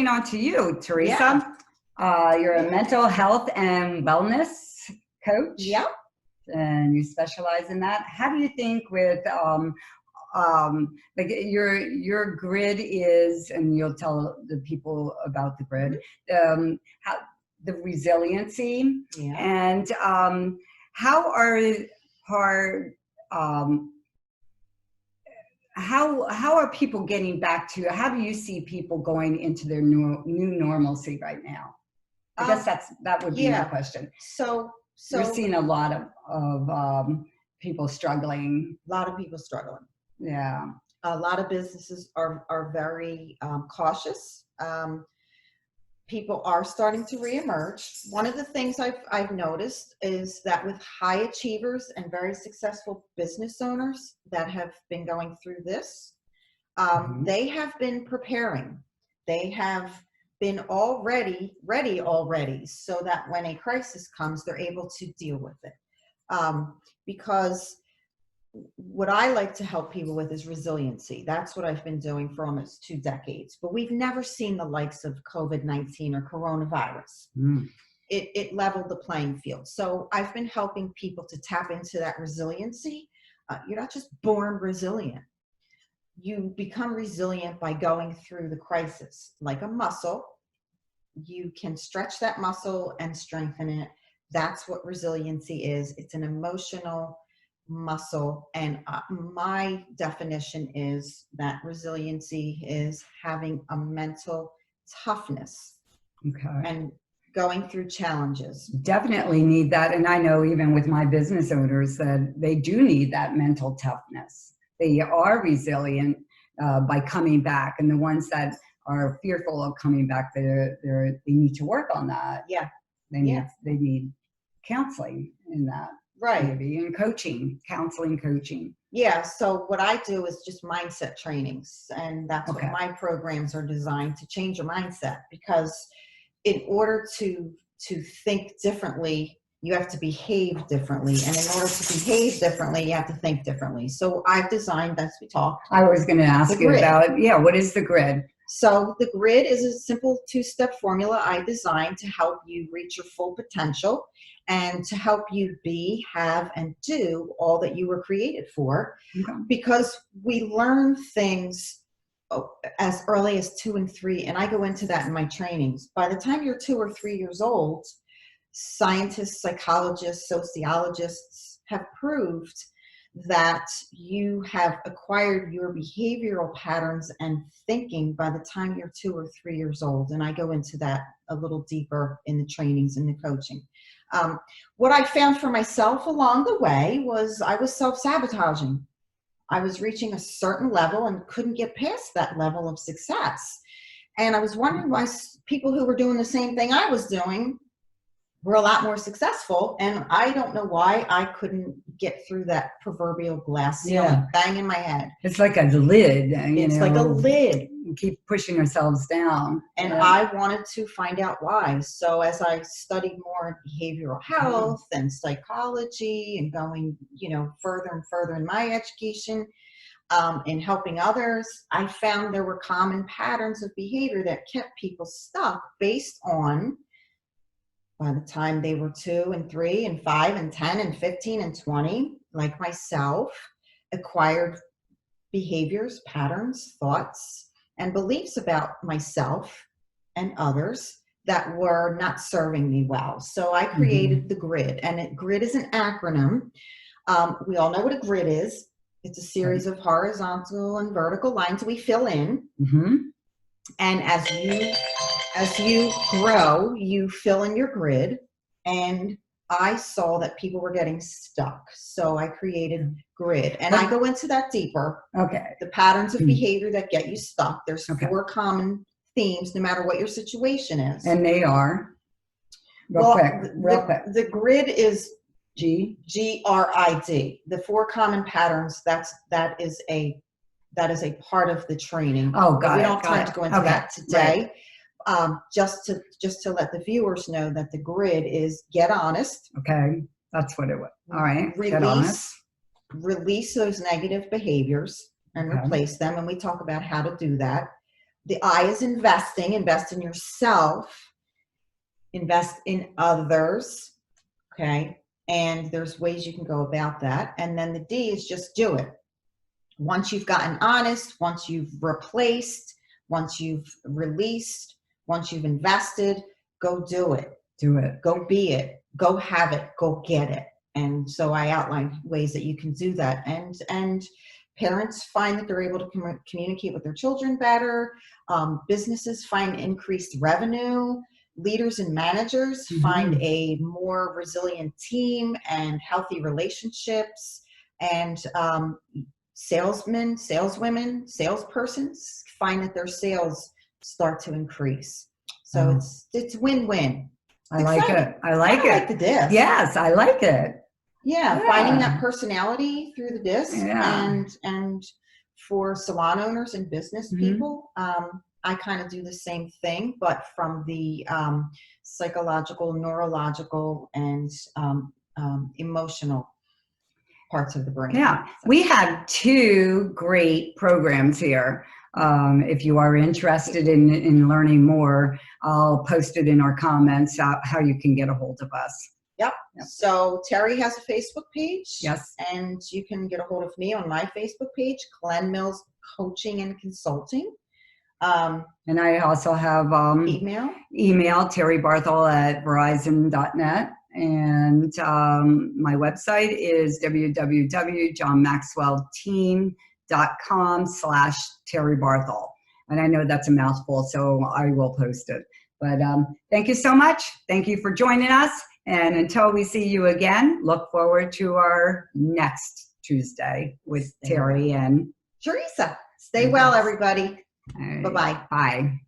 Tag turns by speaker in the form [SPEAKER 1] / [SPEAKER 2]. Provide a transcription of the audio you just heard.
[SPEAKER 1] on to you, Theresa.
[SPEAKER 2] Yeah.
[SPEAKER 1] You're a mental health and wellness coach.
[SPEAKER 2] Yep.
[SPEAKER 1] And you specialize in that. How do you think with like your grid is, and you'll tell the people about the grid, how the resiliency, and how are people getting back to? How do you see people going into their new normalcy right now? I guess that would be my question.
[SPEAKER 2] So
[SPEAKER 1] we're seeing a lot of people struggling.
[SPEAKER 2] A lot of people struggling.
[SPEAKER 1] Yeah.
[SPEAKER 2] A lot of businesses are very cautious. People are starting to reemerge. One of the things I've noticed is that with high achievers and very successful business owners that have been going through this, they have been preparing. They have been ready already, so that when a crisis comes, they're able to deal with it. Because what I like to help people with is resiliency. That's what I've been doing for almost 2 decades. But we've never seen the likes of COVID-19 or coronavirus. It leveled the playing field. So I've been helping people to tap into that resiliency. You're not just born resilient. You become resilient by going through the crisis. Like a muscle, you can stretch that muscle and strengthen it. That's what resiliency is. It's an emotional muscle, and my definition is that resiliency is having a mental toughness and going through challenges.
[SPEAKER 1] Definitely need that, and I know even with my business owners that they do need that mental toughness. They are resilient by coming back, and the ones that are fearful of coming back, they need to work on that.
[SPEAKER 2] Yeah,
[SPEAKER 1] they need counseling in that.
[SPEAKER 2] Right.
[SPEAKER 1] Maybe in counseling coaching.
[SPEAKER 2] Yeah. So what I do is just mindset trainings, and that's what my programs are designed to change your mindset, because in order to think differently, you have to behave differently. And in order to behave differently, you have to think differently. So I've designed, as we talked.
[SPEAKER 1] I was going to ask you about, what is the grid?
[SPEAKER 2] So the grid is a simple 2-step formula I designed to help you reach your full potential and to help you be, have, and do all that you were created for. Because we learn things as early as 2 and 3, and I go into that in my trainings. By the time you're 2 or 3 years old, scientists, psychologists, sociologists have proved that you have acquired your behavioral patterns and thinking by the time you're 2 or 3 years old. And I go into that a little deeper in the trainings and the coaching. What I found for myself along the way was I was self-sabotaging. I was reaching a certain level and couldn't get past that level of success. And I was wondering why people who were doing the same thing I was doing were a lot more successful, and I don't know why I couldn't get through that proverbial glass ceiling bang in my head.
[SPEAKER 1] It's like a lid.
[SPEAKER 2] It's like a lid.
[SPEAKER 1] We keep pushing ourselves down.
[SPEAKER 2] And I wanted to find out why. So as I studied more behavioral health and psychology and going, further and further in my education, in helping others, I found there were common patterns of behavior that kept people stuck based on, by the time they were 2 and 3 and 5 and 10 and 15 and 20, like myself, acquired behaviors, patterns, thoughts, and beliefs about myself and others that were not serving me well. So I created the grid, and grid is an acronym. We all know what a grid is. It's a series of horizontal and vertical lines we fill in. And as you grow, you fill in your grid, and I saw that people were getting stuck. So I created grid, and I go into that deeper. The patterns of behavior that get you stuck. There's 4 common themes, no matter what your situation is.
[SPEAKER 1] And they are, real quick.
[SPEAKER 2] The grid is GRID. The 4 common patterns, that is a part of the training.
[SPEAKER 1] Oh, got it.
[SPEAKER 2] We don't have time to go into that today. Just to let the viewers know that the grid is get honest.
[SPEAKER 1] Okay, that's what it was. All right, get honest.
[SPEAKER 2] Release those negative behaviors and replace them, and we talk about how to do that. the I is investing. Invest in yourself. Invest in others. Okay. And there's ways you can go about that. And then the D is just do it. Once you've gotten honest, once you've replaced, once you've released, once you've invested, go do it.
[SPEAKER 1] Do it.
[SPEAKER 2] Go be it. Go have it. Go get it. And so I outlined ways that you can do that. And parents find that they're able to communicate with their children better. Businesses find increased revenue. Leaders and managers find a more resilient team and healthy relationships. And salesmen, saleswomen, salespersons find that their sales start to increase. So it's win-win.
[SPEAKER 1] I like it. I like it.
[SPEAKER 2] Like the disc.
[SPEAKER 1] Yes, I like it.
[SPEAKER 2] Yeah, finding that personality through the disc.
[SPEAKER 1] Yeah.
[SPEAKER 2] And for salon owners and business people, I kind of do the same thing, but from the psychological, neurological, and emotional parts of the brain.
[SPEAKER 1] Yeah, we have 2 great programs here. If you are interested in learning more, I'll post it in our comments how you can get a hold of us.
[SPEAKER 2] Yep. So Terry has a Facebook page.
[SPEAKER 1] Yes.
[SPEAKER 2] And you can get a hold of me on my Facebook page, Glenn Mills Coaching and Consulting.
[SPEAKER 1] And I also have email terrybarthel@verizon.net. And my website is www.johnmaxwellteam.com/terrybarthel. And I know that's a mouthful, so I will post it. But thank you so much. Thank you for joining us. And until we see you again, look forward to our next Tuesday with Terry and
[SPEAKER 2] Theresa. Stay well, everybody.
[SPEAKER 1] Right.
[SPEAKER 2] Bye-bye.
[SPEAKER 1] Bye.